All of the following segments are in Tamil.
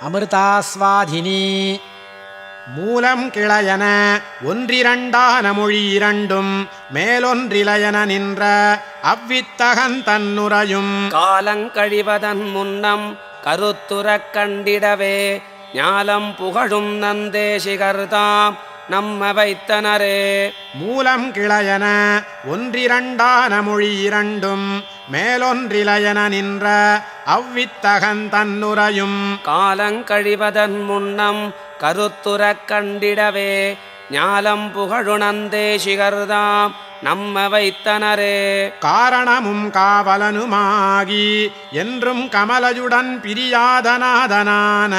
அமிர்தாஸ்வாதினி. மூலம் கிளையன ஒன்றிரண்டான மொழி இரண்டும் மேலொன்றிலையன நின்ற அவ்வித்தகன் தன்னுரையும் காலங்கழிவதன் முன்னம் கருத்துறக் கண்டிடவே ஞாலம் புகழும் நந்தேசிகர்தாம் நம்ம வைத்தனரே. மூலம் கிளையன ஒன்றிரண்டான மொழி இரண்டும் மேலொன்றிலையன நின்ற அவ்வித்தகன் தன்னுரையும் காலங்கழிவதன் முன்னம் கருத்துறக் கண்டிடவே ஞாலம் புகழு நந்தேசிகர்தாம் நம்ம வைத்தனரே. காரணமும் காவலனுமாகி என்றும் கமலயுடன் பிரியாதநாதனான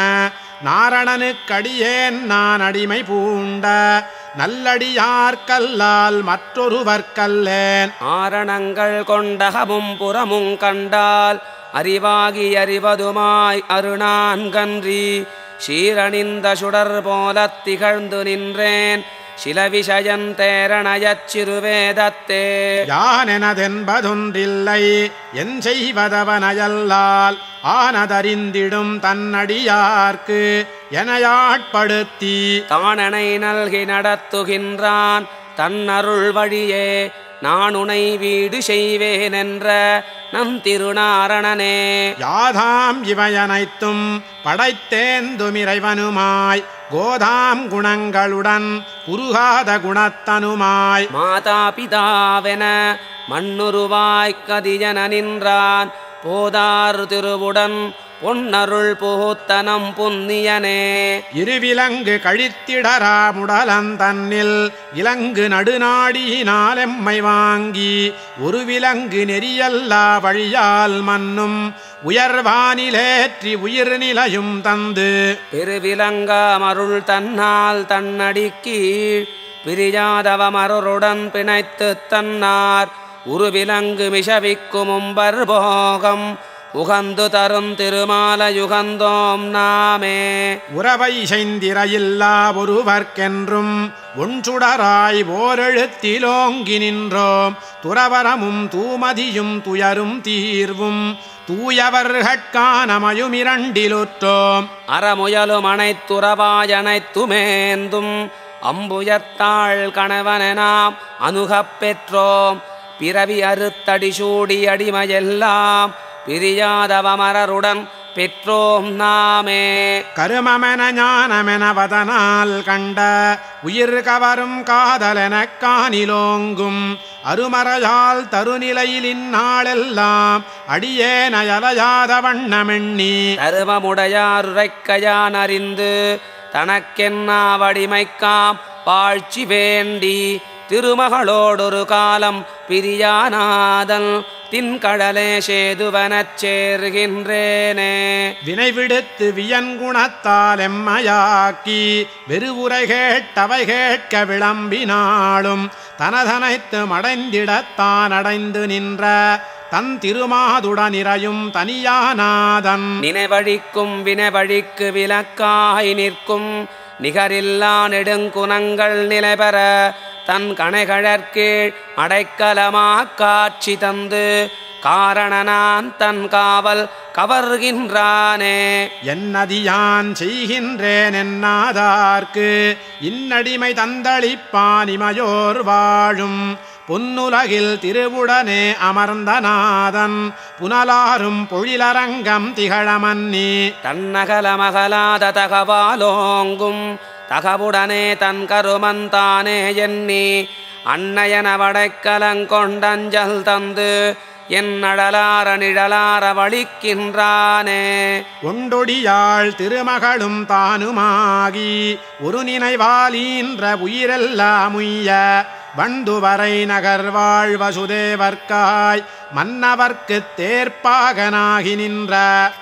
நாரணனுக்கடியேன் நான் அடிமை பூண்ட நல்லடியார்கல்லால் மற்றொருவர்க்கல்லேன். ஆரணங்கள் கொண்டகமும் புறமும் கண்டால் அறிவாகி அறிவதுமாய் அருணான்கன்றி சீரணிந்த சுடர் போலத் திகழ்ந்து நின்றேன் சில விஷயன் தேரணயச் சிறுவேதத்தே. யானெனதென்பதொன்றில்லை என் செய்வதவனையல்லால் ஆனதறிந்திடும் தன்னடியார்க்கு எனையாட்படுத்தி தானனை நல்கி நடத்துகின்றான் தன்னருள் வழியே நான் உனை வீடு செய்வேனென்ற நம் திருநாரணனே. யாதாம் இவையனைத்தும் படைத்தேந்துமிறைவனுமாய் கோதாம் குணங்களுடன் குறுகாத குணத்தனுமாய் மாதா பிதாவென மண்ணுருவாய்க் கதியன நின்றான் போதார் திருவுடன் பொன்னருள் புகுத்தனம் புன்னியனே. இருவிலங்கு கழித்திடரா முடலந்தன்னில் இலங்கு நடுநாடியினால் எம்மை வாங்கி ஒரு விலங்கு நெறியல்லா வழியால் மன்னும் உயர்வானிலேற்றி உயிர் நிலையும் தந்து பெருவிலங்காமருள் தன்னால் தன்னடிக்கீழ் பிரியாதவமருடன் பிணைத்து தன்னார் உருவிலங்கு மிஷவிக்கும் உம்பர் போகம் உகந்து தரும் திருமாலயுகந்தோம் நாமே. உறவை செய்திரையில்லா ஒருவர்க்கென்றும் ஒன்றுடராய் ஓரெழுத்திலோங்கி நின்றோம் துறவரமும் தூமதியும் துயரும் தீர்வும் தூயவர்கட்கானமயும் இரண்டிலுற்றோம். அறமுயலும் அனைத்துறவாயனைத்துமேந்தும் அம்புயத்தாள் கணவனெனாம் அணுகப் பெற்றோம் பிறவி அறுத்தடி சூடி அடிமையெல்லாம் பிரியாதவமரருடன் பெற்றோம் நாமே. கருமமென ஞானமெனவதனால் கண்ட உயிர் கவரும் காதலெனக் காணிலோங்கும் அருமறையால் தருநிலையில் இந்நாளெல்லாம் அடியேனயலையாத வண்ணமெண்ணி தருமமுடையாருரைக்கையான் அறிந்து தனக்கென்னா வடிமைக்காம் வாழ்ச்சி வேண்டி திருமகளோடொரு காலம் பிரியானாதல் தின்கடலே சேதுவனச் சேர்கின்றேனே. வினைவிடுத்து வியன்குணத்தால் எம்மையாக்கி வெறுவுரை கேட்டவை கேட்க விளம்பினாலும் தனதனைத்து மடைந்திடத்தான் அடைந்து நின்ற தன் திருமாதுடனிரையும் தனியானாதன் நினைவழிக்கும் வினைவழிக்கு விலக்காய் நிற்கும் நிகரில்லா நெடுங்குணங்கள் நிலைபெற தன் கணைகழற்கீழ் அடைக்கலமாக் காட்சி தந்து காரணனான் தன் காவல் கவர்கின்றானே. என்னதியான் செய்கின்றேன் என்னாதார்க்கு இன்னடிமை தந்தளிப்பான் இமையோர் வாழும் பொன்னுலகில் திருவுடனே அமர்ந்தநாதன் புனலாரும் பொழிலரங்கம் திகழமன்னி தன்னகலமகலாத தகவாலோங்கும் தகவுடனே தன் கருமந்தானே எண்ணி அன்னையன வடைக்கலங்கொண்டஞ்சல் தந்து என் அடலார நிழலார வழிக்கின்றானே. ஒண்டொடியாள் திருமகளும் தானுமாகி ஒரு நினைவாலீன்ற உயிரெல்லாம் உய்ய வண்டுவரை நகர்வாழ் வசுதேவர்க்காய் மன்னவர்க்குத் தேர்ப்பாகனாகி நின்ற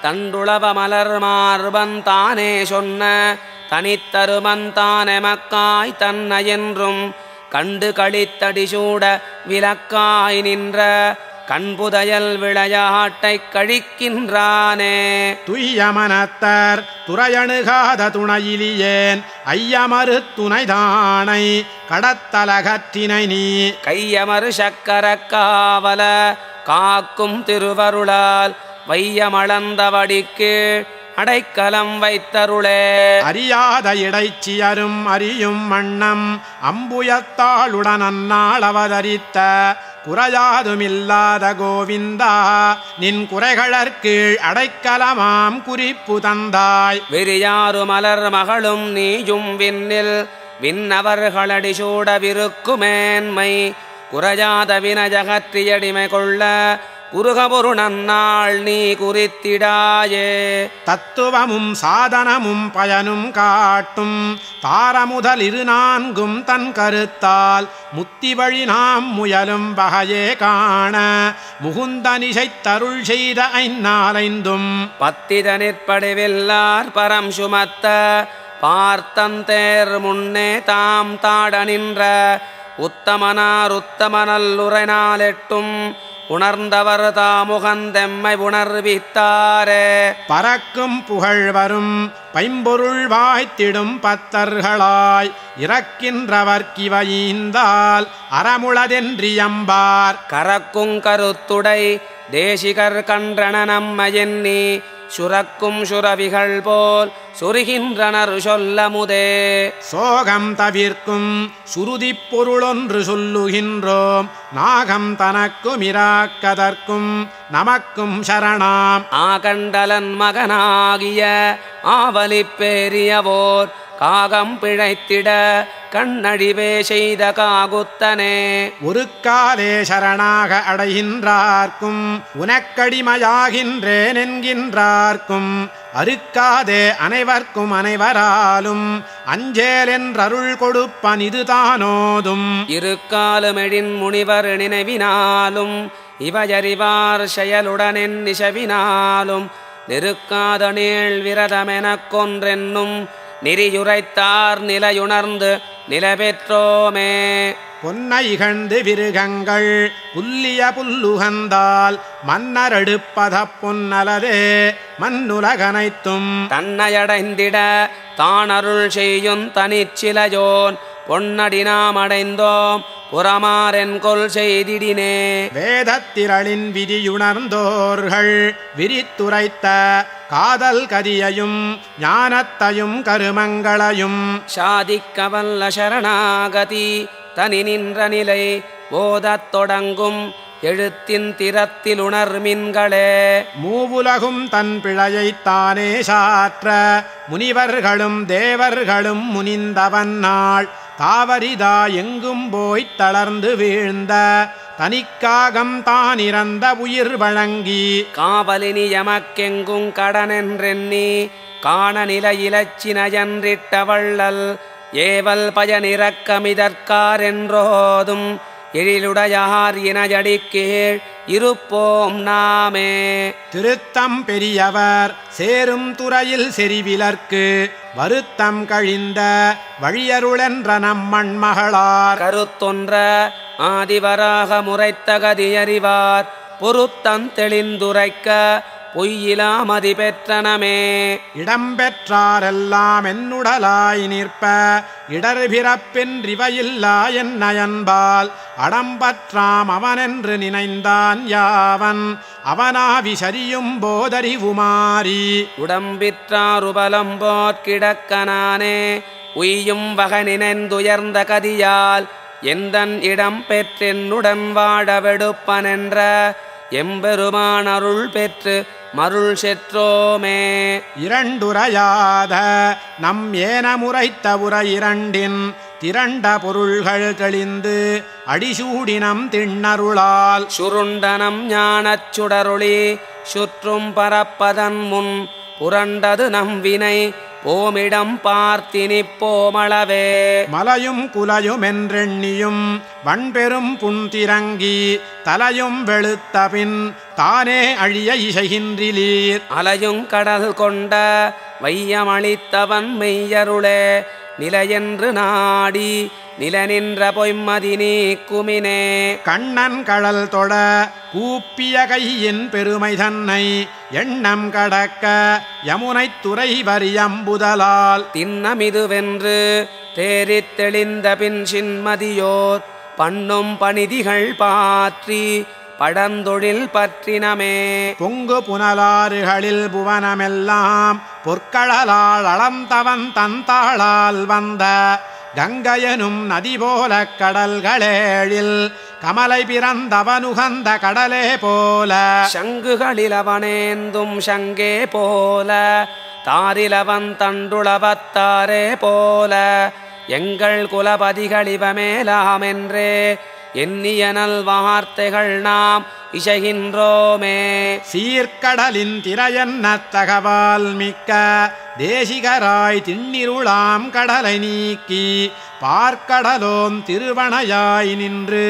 தண்டுளவ மலர் மார்பன் தானே சொன்ன தனித்தருமந்தான் எமக்காய் தன்ன என்றும் கண்டு களித்தடிசூட விலக்காய் நின்ற கண்புதையல் விளையாட்டைக் கழிக்கின்றானே. துய்யமனத்தர் துறையணுகாத துணையிலியேன் ஐயமறு துணைதானை கடத்தலகற்றினை நீ கையமறு சக்கர காவல காக்கும் திருவருளால் வையமளந்தவடிக்கு அடைக்கலம் வைத்தருளே. அறியாத இடைச்சியரும் அறியும் வண்ணம் அம்புயத்தாளுடன் அந்நாள் அவதரித்த குறையாதுமில்லாத கோவிந்தா நின் குறைகளற்கீழ் அடைக்கலமாம் குறிப்பு தந்தாய். விரியாறு மலர் மகளும் நீயும் விண்ணில் விண்ணவர்களடி சூடவிருக்குமேன்மை குறையாத வினஜகற்றியடிமை கொள்ள குருகபொரு நன்னாள் நீ குறித்திடாயே. தத்துவமும் சாதனமும் பயனும் காட்டும் தாரமுதல் இரு நான்கும் தன் கருத்தால் முத்தி வழி நாம் முயலும் வகையே காண முகுந்தனிசைத்தருள் செய்த ஐநாளைந்தும் பத்திதனிற்படிவில்லார் பரம் சுமத்த பார்த்தந்தேர் முன்னே தாம் தாட நின்ற உத்தமனார் உத்தமனல்லுரைநாளெட்டும் உணர்ந்தவர் தாமுகந்தெம்மை உணர்வித்தாரே. பறக்கும் புகழ் வரும் பைம்பொருள் வாய்த்திடும் பத்தர்களாய் இறக்கின்றவர்க்கிவையீந்தால் அறமுளதென்றியம்பார் கரக்குங் கருத்துடை தேசிகர் கன்றன நம்மை எண்ணி சுரக்கும் சுரவிகள் போல் சுருகின்றனர் சொல்லமுதே. சோகம் தவிர்க்கும் சுருதிப் பொருளொன்று சொல்லுகின்றோம் நாகம் தனக்கும் இராக்கதற்கும் நமக்கும் சரணாம். ஆகண்டலன் மகனாகிய ஆவலிப்பேரியவோர் காகம் பிழைத்திட கண்ணழிவே செய்த காகுத்தனே. ஒரு காலே சரணாக அடைகின்றார்க்கும் உனக்கடிமையாகின்றேன் என்கின்றார்க்கும் அறுக்காதே அனைவர்க்கும் அனைவராலும் அஞ்சேலென்றருள் கொடுப்பன் இதுதானோதும். இருக்காலுமெழின் முனிவர் நினைவினாலும் இவையறிவார் செயலுடனென் நிசவினாலும் நெருக்காத நீள் விரதமெனக் கொன்றென்னும் நெறியுரைத்தார் நிலையுணர்ந்து நிலபெற்றோமே. பொன்னை இகழ்ந்து விருகங்கள் புல்லிய புல்லுகந்தால் மன்னரெடுப்பத பொன்னலதே மண்ணுலகனைத்தும் தன்னையடைந்திட தானருள் செய்யும் தனிச்சிலையோன் பொன்னடி நாம் அடைந்தோம் புறமாறென் கொல் செய்திடினே. வேதத்திரளின் விதியுணர்ந்தோர்கள் விரித்துரைத்த காதல் கதியையும் ஞானத்தையும் கருமங்களையும் சாதிக்கவல்ல சரணாகதி தனி நின்ற நிலை போதத் தொடங்கும் எழுத்தின் திறத்தில் உணர்மின்களே. மூவுலகும் தன் பிழையைத்தானே சாற்ற முனிவர்களும் தேவர்களும் முனிந்தவன் நாள் தாவரிதா எங்கும் போய்த் தளர்ந்து வீழ்ந்த தனிக்காகம் தான் இறந்த உயிர் வழங்கி காவலினி எமக்கெங்கும் கடனென்றெண்ணி காண நிலையிலச்சினையன்றிட்ட வள்ளல் ஏவல் பயனிறக்கமிதற்காரென்றோதும் எழிலுடையார் இனஜடிக்கீழ் இருப்போம் நாமே. திருத்தம் பெரியவர் சேரும் துறையில் செறிவிலர்க்கு வருத்தம் கழிந்த வழியருளென்ற நம்மண் மகளார் கருத்தொன்ற ஆதிவராக முறைத்தகதியறிவார் பொருத்தம் தெளிந்துரைக்க பொய்யிலா மதி பெற்றனமே. இடம்பெற்றாரெல்லாம் என்னுடலாய் நிற்ப இடர்பிறப்பென்றிவையில்லா என் நயன்பால் அடம்பற்றாம் அவனென்று நினைந்தான் யாவன் அவனாவி சரியும் போதறிவுமாறி உடம்பிற்றாருபலம் போற்கிடக்கனானே உய்யும் வகை நினைந்துயர்ந்த கதியால் எந்தன் இடம் பெற்றென்னுடன் வாழ வெடுப்பனென்ற எம்பெருமான் அருள் பெற்று மருள் செற்றோமே. இரண்டுரையாத நம் ஏன முறைத்த உரை இரண்டின் திரண்ட பொருள்கள் தெளிந்து அடிசூடினம் திண்ணருளால் சுருண்டனம் ஞானச் சுடருளி சுற்றும் பரப்பதன் முன் புரண்டது நம் வினை போமிடம் பார்த்தினிப்போமளவே. மலையும் குலையும் என்றெண்ணியும் வன்பெரும் புன்திரங்கி தலையும் வெளுத்தபின் தானே அழிய இசைகின்றிலீர் அலையும் கடல் கொண்ட வையமளித்தவன் மெய்யருளே நிலையென்று நாடி நிலநின்ற பொய்மதி நீக்குமினே. கண்ணன் கடல் தொட கூப்பிய கையின் பெருமை தன்னை எண்ணம் கடக்க யமுனைத் துறை வரியம்புதலால் திண்ணமிதுவென்று தேறித் தெளிந்த பின் சின்மதியோர் பண்ணும் பணிதிகள் பாற்றி பழந்தொழில் பற்றினமே. பொங்கு புனலாறுகளில் புவனமெல்லாம் பொற்கழலால் அளந்தவன் தந்தாளால் வந்த கங்கையனும் நதி போல கடல்களேழில் கமலை பிறந்தவனுகந்த கடலே போல சங்குகளில் அவனேந்தும் சங்கே போல தாரிலவன் தண்டுளவத்தாரே போல எங்கள் குலபதிகளிவமேலாமென்றே எண்ணிய நல் வார்த்தைகள் நாம் இசைகின்றோமே. சீர்கடலின் திரையன்ன தகவால் மிக்க தேசிகராய் திண்ணிருளாம் கடலை நீக்கி பார்க்கடலோன் திருவணையாய் நின்று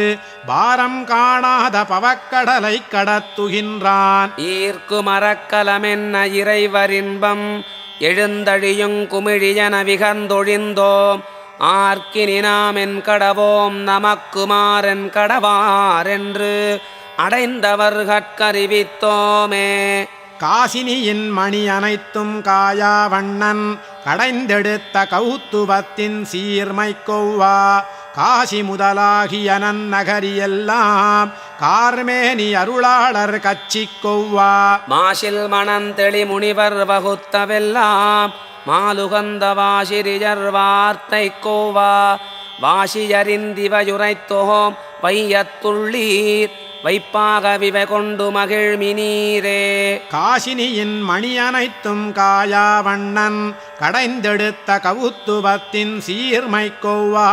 பாரம் காணாத பவக்கடலை கடத்துகின்றான். ஈர்க்கு மரக்கலமென்ன இறைவரின்பம் எழுந்தழியுங் குமிழியன விகந்தொழிந்தோம் ஆர்க்கினி நாம் என் கடவோம் நமக்குமாறென் கடவாரென்று அடைந்தவர்கட்கறிவித்தோமே. காசினியின் மணி அனைத்தும் காயா வண்ணன் கடைந்தெடுத்த கௌத்துபத்தின் சீர்மை கொவ்வா காசி முதலாகிய நன்னகரியெல்லாம் கார்மேனி அருளாளர் கச்சி கொவ்வா மாசில் மணந்தெளி முனிவர் வகுத்தவெல்லாம் மாலுகந்த வாசிரியர் வார்த்தை கோவா வாசியறிந்திவையுரைத்தோம் வையத்துள்ளீர் வைப்பாக விவை கொண்டு மகிழ்மினீரே. காசினியின் மணி அனைத்தும் காயா வண்ணன் கடைந்தெடுத்த கவுத்துவத்தின் சீர்மை கொவ்வா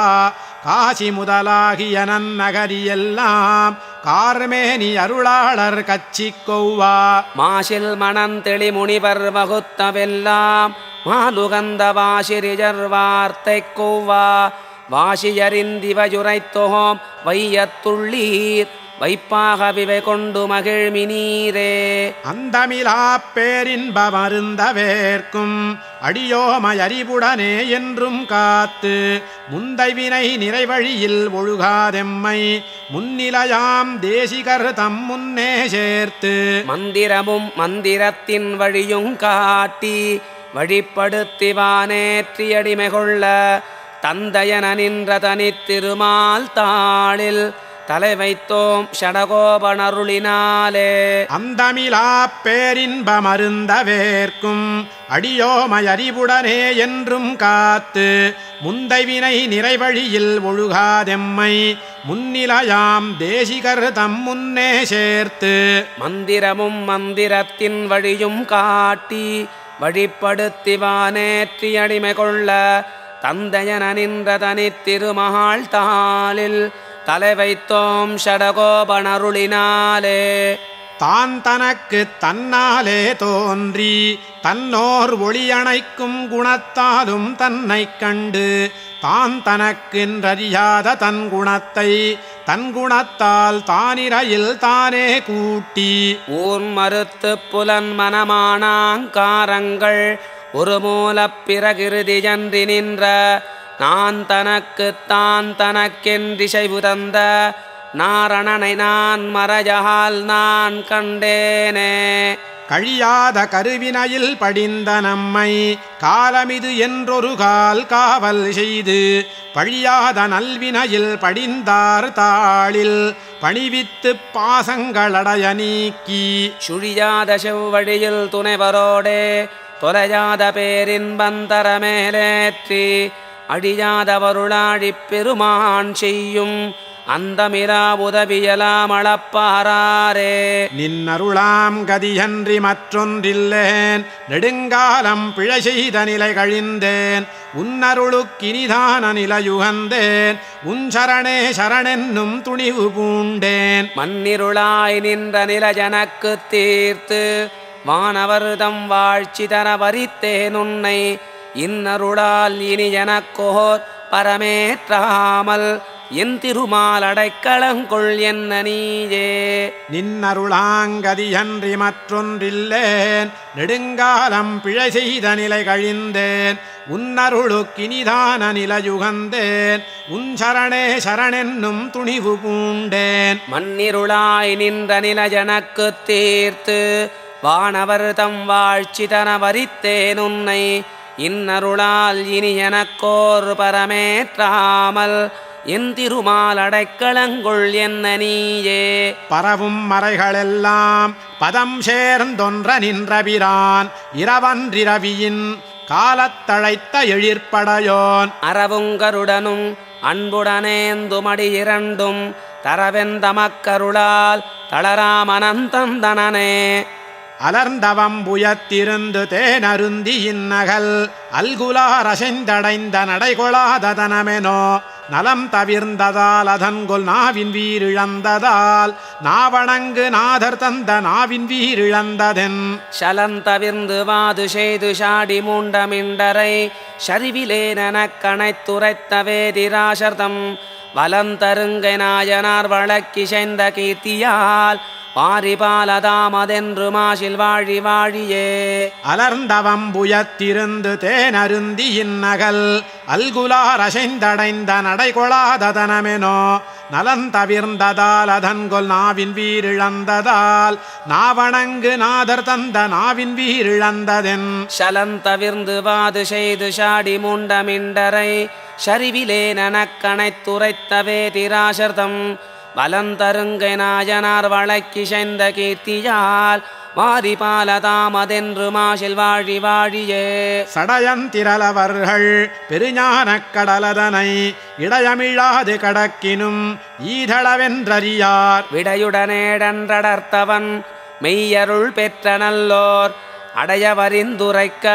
காசி முதலாகிய நன்னகரியெல்லாம் கார்மேனி அருளாளர் கச்சி கொவ்வா மாசில் மணந்தெளி முனிவர் வகுத்தவெல்லாம் மாலுகந்த வாசிரியர் வார்த்தை கோவா வாசியறிந்திவையுரைத்தோம் வையத்துள்ளீர் வைப்பாக விவை கொண்டு மகிழ்மினீரே. அந்தமிலா பேரின்ப மருந்தவேற்கும் அடியோமயறிவுடனே என்றும் காத்து முந்தைவினை நிறைவழியில் ஒழுகாதெம்மை முன்னிலையாம் தேசிகர் தம் முன்னே சேர்த்து மந்திரமும் மந்திரத்தின் வழியும் காட்டி வழிப்படுத்திவானேற்றியடிமை கொள்ள தந்தையன நின்ற தனித்திருமால் தாளில் தலை வைத்தோம் ஷடகோபனருளினாலே. அந்தமிலா பேரின்ப மருந்தவேற்கும் அடியோமயறிவுடனே என்றும் காத்து முந்தைவினை நிறைவழியில் ஒழுகாதெம்மை முன்னிலையாம் தேசிகர் தம் முன்னே சேர்த்து மந்திரமும் மந்திரத்தின் வழியும் காட்டி வழிப்படுத்திவானேற்றியடிமை கொள்ள தந்தையன நின்ற தனித்திருமகள் தாளில் தலை வைத்தோம் ஷடகோபனருளினாலே. தான் தனக்கு தன்னாலே தோன்றி தன்னோர் ஒளியணைக்கும் குணத்தாலும் தன்னை கண்டு தான் தனக்கென்றறியாத தன் குணத்தை தன் குணத்தால் தானிரையில் தானே கூட்டி ஊர் மறுத்து புலன் மனமானாங்காரங்கள் ஒரு மூலப் பிறகிருதியன்றி நின்ற நான் தனக்குத்தான் தனக்கென்றிசைவு தந்த நாரணனை நான் மறையால் நான் கண்டேனே. கழியாத கருவினையில் படிந்த நம்மை காலமிது என்றொரு கால் காவல் செய்து பழியாத நல்வினையில் படிந்தார் தாளில் பணிவித்து பாசங்களடைய நீக்கி சுழியாத செவ்வழியில் துணைவரோடே தொலையாத பேரின்பந்தர மேலேற்றி அடியாதவருளாழிப் பெருமான் செய்யும் அந்தமிரா உதவியலாம் அளப்பாரே. நின்னருளாம் கதியன்றி மற்றொன்றில்லேன் நெடுங்காலம் பிழை செய்த நிலை கழிந்தேன் உன்னருளுக்கினிதான நிலையுகந்தேன் உன் சரணே சரணென்னும் துணிவு பூண்டேன். மன்னிருளாய் நின்ற நிலஜனக்கு தீர்த்து வானவர்தம் வாழ்ச்சி தர வரித்தேன் உன்னை இன்னருளால் இனி எனக்கோர் பரமேற்றாமல் என் திருமால் அடைக்கலங்கொள் என்ன நீயே. நின்னருளாங்கதியன்றி மற்றொன்றில்லேன் நெடுங்காலம் பிழை செய்த நிலை கழிந்தேன் உன்னருளுக்கினிதான நிலையுகந்தேன் உன் சரணே சரணென்னும் துணிவு பூண்டேன். மன்னிருளாய் நின்ற நிலஜனக்கு தீர்த்து வானவர்தம் வாழ்ச்சி தர வரித்தேன் உன்னை இன்னருளால் இனி எனக்கோர் பரமேற்றாமல் என் திருமால் அடைக்கலங்கொள் என்ன நீயே. பரவும் மறைகளெல்லாம் பதம் சேர்ந்தொன்ற நின்றபிரான் இரவன்றிரவியின் காலத்தழைத்த எழிற்படையோன் அறவுங்கருடனும் அன்புடனேந்துமடி இரண்டும் தரவெந்தமக்கருளால் தளராமனந்தந்தனனே. அலர்ந்தவம்புயத்திருந்து தேனருந்தி இந்நகல் அல்குலாரசைந்தடைந்த நடைகொளாததனமெனோ நலம் தவிர்ந்ததால் அதன்கொல் நாவின் வீரிழந்ததால் நாவணங்கு நாதர் தந்த நாவின் வீரிழந்ததென். சலந்தவிர்ந்து வாது செய்து சாடி மூண்டமிண்டரை சரிவிலேனக் கணைத்துரைத்த வேதிராசர்தம் வலந்தருங்கை நாயனார் வழக்கிசைந்த கீர்த்தியால் பாரிபாலதாமதென்று மாசில் வாழி வாழியே. அலர்ந்தவம்புயத்திருந்து தேனருந்தி இந்நகல் அல்குலாரசைந்தடைந்த நடைகொளாததனமெனோ நலந்தவிர்ந்ததால் அதன்கொல் நாவின் வீரிழந்ததால் நாவணங்கு நாதர் தந்த நாவின் வீரிழந்ததென். சலந்தவிர்ந்து வாது செய்து சாடி மூண்டமிண்டரை சரிவிலேனக் கணைத்துரைத்த வேதிராசர்தம் வலந்தருங்கை நாயனார் வழக்கிசைந்த கீர்த்தியால் மாரிபாலதாமதென்று மாசில் வாழி வாழியே. சடையந்திரலவர்கள் பெருஞானக் கடலதனை இடையமிழாது கடக்கினும் ஈதளவென்றறியார் விடையுடனேடன்றடர்த்தவன் மெய்யருள் பெற்ற நல்லோர் அடையவரிந்துரைக்க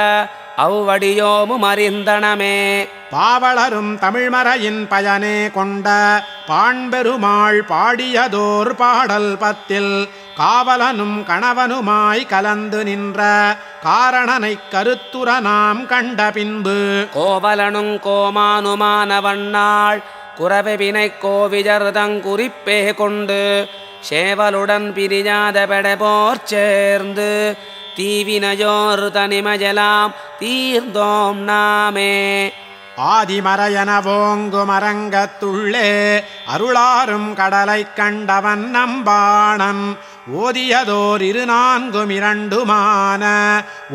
அவ்வடியோமும் அறிந்தனமே. பாவலரும் தமிழ்மறையின் பயனே கொண்ட பாண்பெருமாள் பாடியதோர் பாடல் பத்தில் காவலனும் கணவனுமாய் கலந்து நின்ற காரணனைக் கருத்துர நாம் கண்ட பின்பு கோவலனும் கோமானுமானவண்ணாள் குரவினை கோவிஜர்தங்குறிப்பே கொண்டு சேவலுடன் பிரியாத பெடபோர் சேர்ந்து தீவினையோர் தனிமஜலாம் தீர்ந்தோம் நாமே. ஆதிமறையனவோங்கு மரங்கத்துள்ளே அருளாரும் கடலைக் கண்டவன் நம்பாணன் ஓதியதோர் 4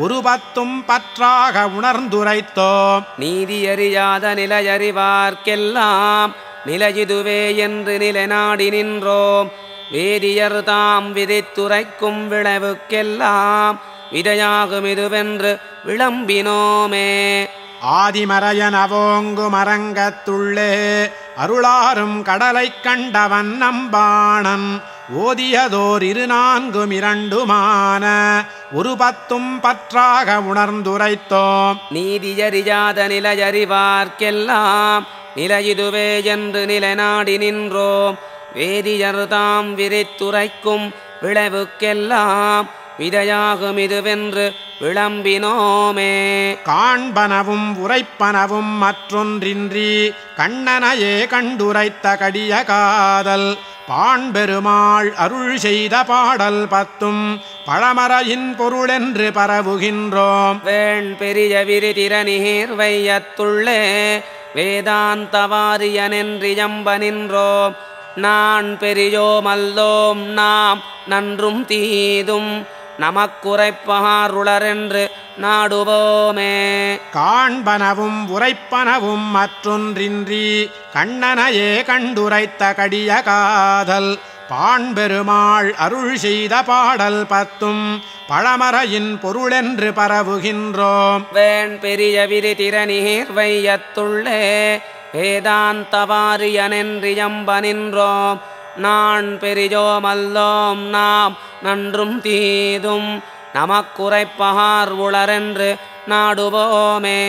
ஒரு 10 பற்றாக உணர்ந்துரைத்தோம். நீதியறியாத நிலையறிவார்க்கெல்லாம் நிலையிதுவே என்று நிலைநாடி நின்றோம். வேதியர் தாம் விதித்துரைக்கும் விளைவுக்கெல்லாம் விதையாகும் இதுவென்று விளம்பினோமே. ஆதிமறையனவோங்கு மரங்கத்துள்ளே அருளாரும் கடலைக் கண்டவன் நம்பாணன் ஓதியதோர் 4 ஒரு 10 பற்றாக உணர்ந்துரைத்தோம். நீதியறியாத நிலையறிவார்க்கெல்லாம் நிலையிதுவே என்று நிலைநாடி நின்றோம். வேதியர் தாம் விரித்துரைக்கும் விளைவுக்கெல்லாம் விதையாகும் இதுவென்று விளம்பினோமே. காண்பனவும் உரைப்பனவும் மற்றொன்றின்றி கண்ணனையே கண்டுரைத்த கடிய காதல் பாண்பெருமாள் அருள் செய்த பாடல் 10 பழமறையின் பொருளென்று பரவுகின்றோம். வேண் பெரிய விரிதிரநீர் வையத்துள்ளே வேதாந்த வாரியனென்றியம்ப நின்றோம். நான் பெரியோமல்லோம் நாம் நன்றும் தீதும் நமக்குரைப்பாருளரென்று நாடுவோமே. காண்பனவும் உரைப்பனவும் மற்றொன்றின்றி கண்ணனையே கண்டுரைத்த கடிய காதல் பாண்பெருமாள் அருள் செய்த பாடல் 10 பழமறையின் பொருளென்று பரவுகின்றோம். வேண் பெரிய விரிதிரநீர் வையத்துள்ளே வேதாந்த வாரியனென்றியம்ப நின்றோம். நான் பெரியோமல்லோம் நாம் நன்றும் தீதும் நமக்குரைப்பார் உளரென்று நாடுவோமே.